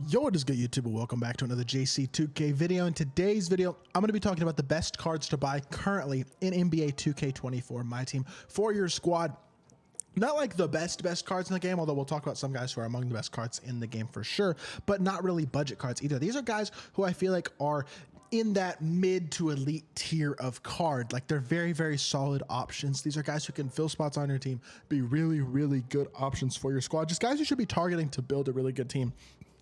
Yo, what is good, YouTube? Welcome back to another JC2K video. In today's video, I'm going to be talking about the best cards to buy currently in NBA 2K24 MyTEAM for your squad. Not like the best cards in the game, although we'll talk about some guys who are among the best cards in the game for sure, but not really budget cards either. These are guys who I feel like are in that mid to elite tier of card. Like, they're very solid options. These are guys who can fill spots on your team, be really good options for your squad. Just guys you should be targeting to build a really good team.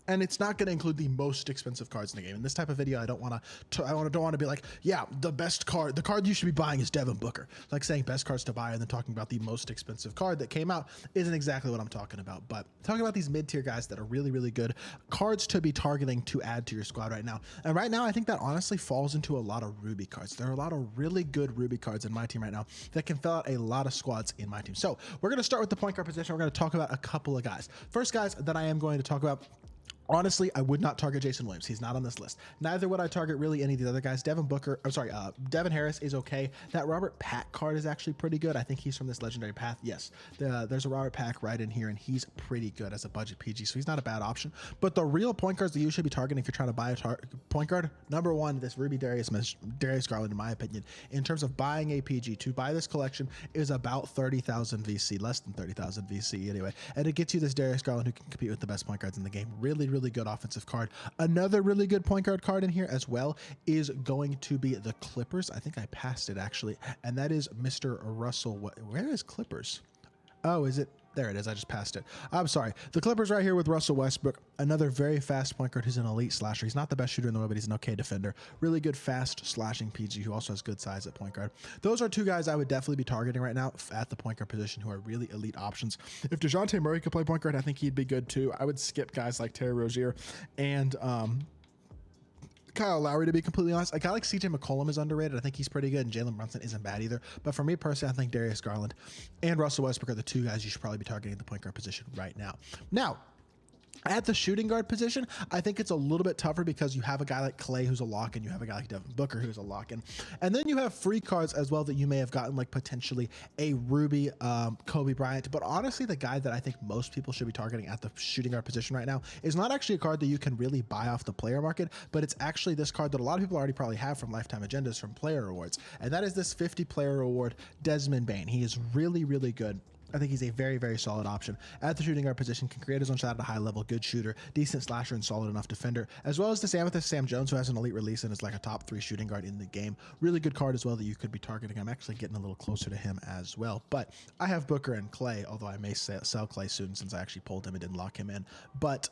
And it's not going to include the most expensive cards in the game. In this type of video, I don't want to be like, yeah, the best card, the card you should be buying is Devin Booker. Like saying best cards to buy and then talking about the most expensive card that came out isn't exactly what I'm talking about. But talking about these mid-tier guys that are really good cards to be targeting to add to your squad right now. And right now, I think that honestly falls into a lot of Ruby cards. There are a lot of really good Ruby cards in my team right now that can fill out a lot of squads in my team. So we're going to start with the point guard position. We're going to talk about a couple of guys. First guys that I am going to talk about. Honestly, I would not target Jason Williams. He's not on this list. Neither would I target really any of the other guys. Devin Harris is okay. That Robert Pack card is actually pretty good. I think he's from this legendary path. Yes, there's a Robert Pack right in here, and he's pretty good as a budget PG, so he's not a bad option. But the real point guards that you should be targeting if you're trying to buy a point guard, number one, this Ruby Darius Garland, in my opinion, in terms of buying a PG, to buy this collection is about 30,000 VC, less than 30,000 VC anyway. And it gets you this Darius Garland who can compete with the best point guards in the game. Really good offensive card. Another really good point guard card in here as well is going to be the Clippers. I think I passed it actually, and that is Mr. Russell. Where is Clippers? Oh, is it? There it is. I just passed it. I'm sorry. The Clippers right here with Russell Westbrook. Another very fast point guard who's an elite slasher. He's not the best shooter in the world, but he's an okay defender. Really good fast slashing PG who also has good size at point guard. Those are two guys I would definitely be targeting right now at the point guard position who are really elite options. If DeJounte Murray could play point guard, I think he'd be good too. I would skip guys like Terry Rozier and Kyle Lowry, to be completely honest. A guy like CJ McCollum is underrated. I think he's pretty good, and Jalen Brunson isn't bad either. But for me personally, I think Darius Garland and Russell Westbrook are the two guys you should probably be targeting at the point guard position right now. Now, at the shooting guard position, I think it's a little bit tougher because you have a guy like Clay who's a lock-in, you have a guy like Devin Booker who's a lock-in, and then you have free cards as well that you may have gotten, like potentially a Ruby, Kobe Bryant. But honestly, the guy that I think most people should be targeting at the shooting guard position right now is not actually a card that you can really buy off the player market, but it's actually this card that a lot of people already probably have from Lifetime Agendas, from player rewards, and that is this 50 player reward, Desmond Bane. He is really good. I think he's a very solid option at the shooting guard position, can create his own shot at a high level, good shooter, decent slasher, and solid enough defender, as well as this Amethyst Sam Jones, who has an elite release and is like a top 3 shooting guard in the game. Really good card as well that you could be targeting. I'm actually getting a little closer to him as well, but I have Booker and Clay, although I may sell Clay soon since I actually pulled him and didn't lock him in. But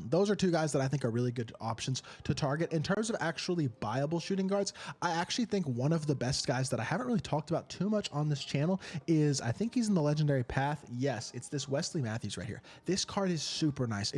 those are two guys that I think are really good options to target. In terms of actually buyable shooting guards, I actually think one of the best guys that I haven't really talked about too much on this channel is, I think he's in the legendary path. Yes, it's this Wesley Matthews right here. This card is super nice.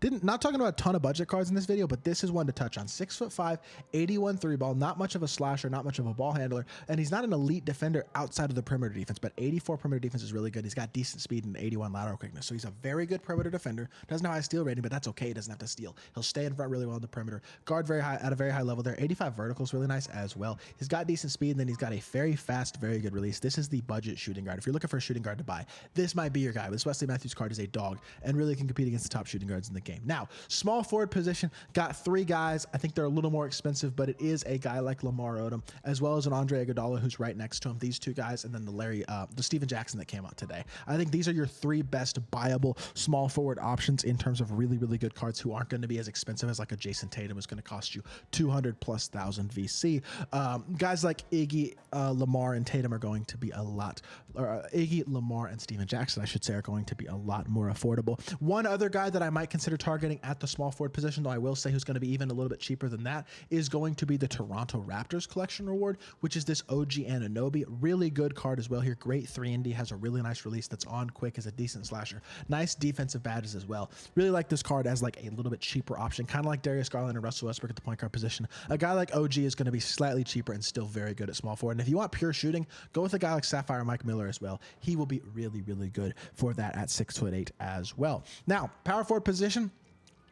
Not talking about a ton of budget cards in this video, but this is one to touch on. 6'5", 81 3-ball, not much of a slasher, not much of a ball handler, and he's not an elite defender outside of the perimeter defense, but 84 perimeter defense is really good. He's got decent speed and 81 lateral quickness, so he's a very good perimeter defender. Doesn't have a high steal rating, but that's okay. He doesn't have to steal. He'll stay in front really well on the perimeter. Guard very high at a very high level there. 85 vertical is really nice as well. He's got decent speed, and then he's got a very fast, very good release. This is the budget shooting guard. If you're looking for a shooting guard to buy, this might be your guy. This Wesley Matthews card is a dog and really can compete against the top shooting guards in the game. Now, small forward position, got 3 guys. I think they're a little more expensive, but it is a guy like Lamar Odom, as well as an Andre Iguodala who's right next to him. These two guys, and then the Steven Jackson that came out today. I think these are your 3 best buyable small forward options in terms of really good cards who aren't going to be as expensive as like a Jason Tatum is going to cost you 200,000+ VC. Guys like Iggy, Lamar, and Tatum are going to be a lot, or Iggy, Lamar, and Steven Jackson, I should say, are going to be a lot more affordable. One other guy that I might consider targeting at the small forward position, though I will say who's going to be even a little bit cheaper than that, is going to be the Toronto Raptors collection reward, which is this OG Anunoby. Really good card as well here. Great 3-and-D, has a really nice release that's on quick, is a decent slasher. Nice defensive badges as well. Really like this card as like a little bit cheaper option, kind of like Darius Garland and Russell Westbrook at the point guard position. A guy like OG is going to be slightly cheaper and still very good at small forward. And if you want pure shooting, go with a guy like Sapphire Mike Miller as well. He will be really good for that at 6'8" as well. Now, power forward position,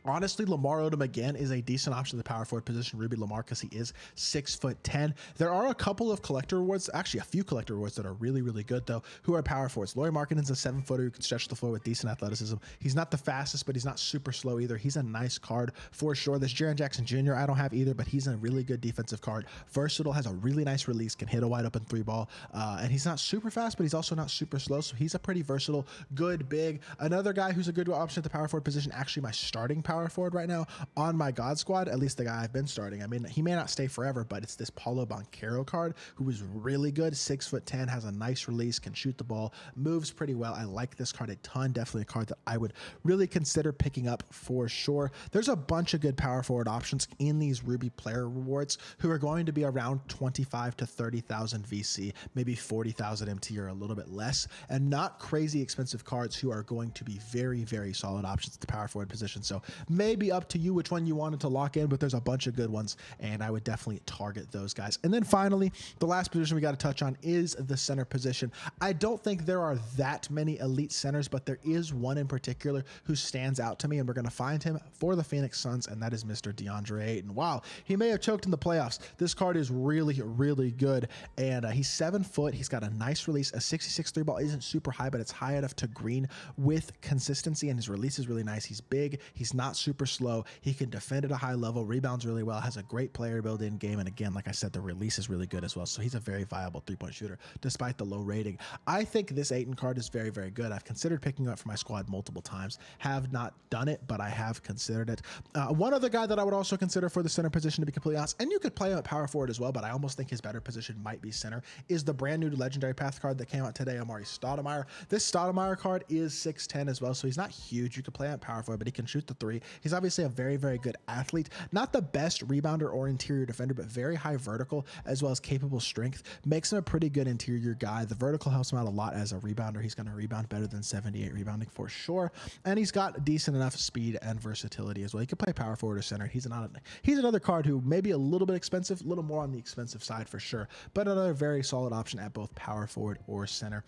Honestly, Lamar Odom again is a decent option at the power forward position. Ruby Lamar, because he is 6'10". There are a couple of collector rewards, actually a few collector rewards that are really, really good though, who are power forwards. Lauri Markkanen's a 7-footer who can stretch the floor with decent athleticism. He's not the fastest, but he's not super slow either. He's a nice card for sure. There's Jaren Jackson Jr. I don't have either, but he's a really good defensive card. Versatile, has a really nice release, can hit a wide open 3-ball, and he's not super fast, but he's also not super slow. So he's a pretty versatile, good, big. Another guy who's a good option at the power forward position, actually my starting power forward right now on my God squad, at least the guy I've been starting. I mean, he may not stay forever, but it's this Paulo Banchero card who is really good. 6'10", has a nice release, can shoot the ball, moves pretty well. I like this card a ton. Definitely a card that I would really consider picking up for sure. There's a bunch of good power forward options in these Ruby player rewards who are going to be around 25 to 30,000 VC, maybe 40,000 MT or a little bit less, and not crazy expensive cards who are going to be very, very solid options at the power forward position. So maybe up to you which one you wanted to lock in, but there's a bunch of good ones, and I would definitely target those guys. And then finally, the last position we got to touch on is the center position. I don't think there are that many elite centers, but there is one in particular who stands out to me, and we're going to find him for the Phoenix Suns, and that is Mr. DeAndre Ayton. Wow, he may have choked in the playoffs. This card is really, really good, and he's 7 foot. He's got a nice release. A 66 3-ball isn't super high, but it's high enough to green with consistency, and his release is really nice. He's big. He's not super slow. He can defend at a high level, rebounds really well, has a great player build-in game, and again, like I said, the release is really good as well. So he's a very viable 3-point shooter despite the low rating. I think this Ayton card is very, very good. I've considered picking him up for my squad multiple times. Have not done it, but I have considered it. One other guy that I would also consider for the center position, to be completely honest, and you could play him at power forward as well, but I almost think his better position might be center, is the brand new legendary path card that came out today, Amari Stoudemire. This Stoudemire card is 6'10" as well, so he's not huge. You could play him at power forward, but he can shoot the 3. He's obviously a very, very good athlete. Not the best rebounder or interior defender, but very high vertical as well as capable strength. Makes him a pretty good interior guy. The vertical helps him out a lot as a rebounder. He's going to rebound better than 78 rebounding for sure. And he's got decent enough speed and versatility as well. He can play power forward or center. He's another card who may be a little bit expensive, a little more on the expensive side for sure, but another very solid option at both power forward or center.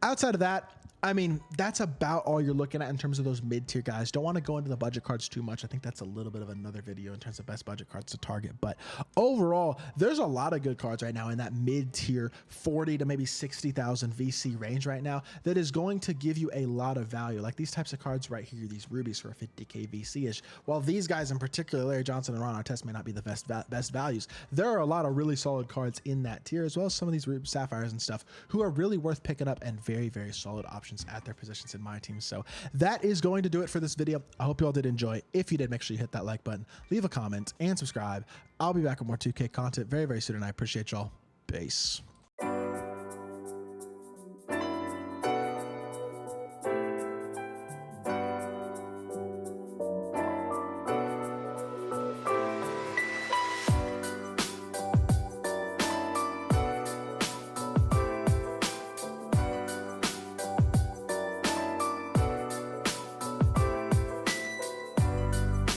Outside of that, I mean, that's about all you're looking at in terms of those mid-tier guys. Don't want to go into the budget cards too much. I think that's a little bit of another video in terms of best budget cards to target. But overall, there's a lot of good cards right now in that mid-tier 40 to maybe 60,000 VC range right now that is going to give you a lot of value. Like these types of cards right here, these rubies for a 50K VC-ish. While these guys in particular, Larry Johnson and Ron Artest, may not be the best values, there are a lot of really solid cards in that tier, as well as some of these ruby sapphires and stuff who are really worth picking up and very, very solid options at their positions in my team. So that is going to do it for this video. I hope you all did enjoy. If you did, make sure you hit that like button, leave a comment, and subscribe. I'll be back with more 2K content very, very soon, and I appreciate y'all. Peace.